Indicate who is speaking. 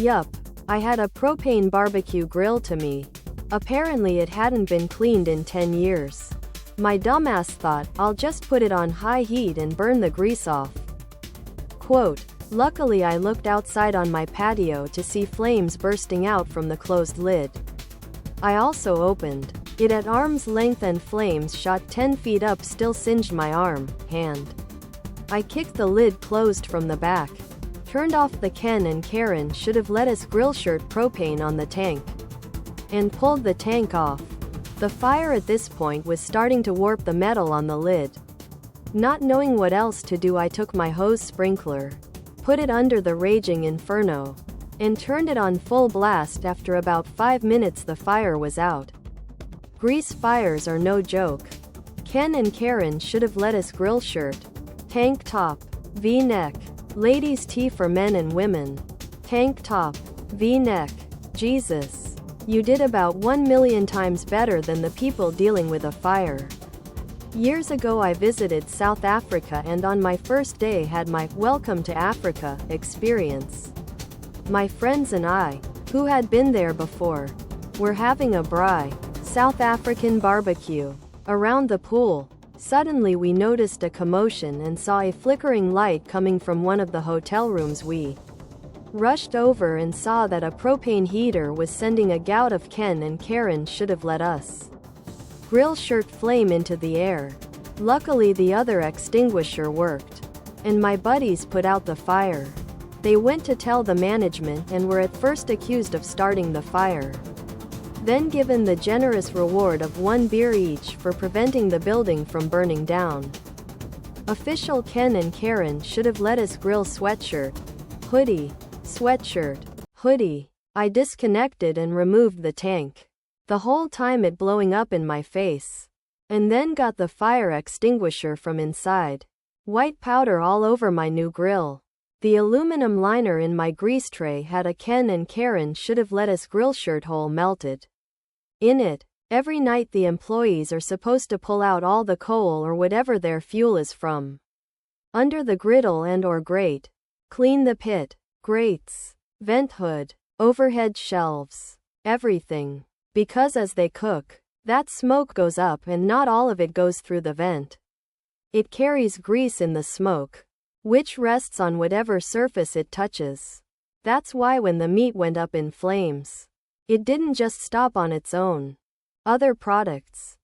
Speaker 1: Yup, I had a propane barbecue grill to me. Apparently it hadn't been cleaned in 10 years. My dumbass thought, I'll just put it on high heat and burn the grease off. Quote, luckily I looked outside on my patio to see flames bursting out from the closed lid. I also opened it at arm's length and flames shot 10 feet up still singed my arm, hand. I kicked the lid closed from the back. Turned off the Ken and Karen should have let us grill shirt propane on the tank. And pulled the tank off. The fire at this point was starting to warp the metal on the lid. Not knowing what else to do, I took my hose sprinkler, put it under the raging inferno, and turned it on full blast. After about 5 minutes the fire was out. Grease fires are no joke. Ken and Karen should have let us grill shirt, tank top, V-neck, ladies tee for men and women, tank top, V-neck. Jesus. You did about 1 million times better than the people dealing with a fire. Years ago I visited South Africa and on my first day had my Welcome to Africa experience. My friends and I, who had been there before, were having a braai, South African barbecue, around the pool. Suddenly we noticed a commotion and saw a flickering light coming from one of the hotel rooms. We rushed over and saw that a propane heater was sending a gout of Ken and Karen should have let us grill shirt flame into the air. Luckily the other extinguisher worked, and my buddies put out the fire. They went to tell the management and were at first accused of starting the fire. Then given the generous reward of 1 beer each for preventing the building from burning down. Official Ken and Karen should have let us grill sweatshirt, hoodie, sweatshirt, hoodie. I disconnected and removed the tank. The whole time it blowing up in my face. And then got the fire extinguisher from inside. White powder all over my new grill. The aluminum liner in my grease tray had a Ken and Karen should have let us grill shirt hole melted in it. Every night the employees are supposed to pull out all the coal or whatever their fuel is from under the griddle and or grate. Clean the pit, grates, vent hood, overhead shelves, everything. Because as they cook, that smoke goes up and not all of it goes through the vent. It carries grease in the smoke, which rests on whatever surface it touches. That's why when the meat went up in flames, it didn't just stop on its own. Other products,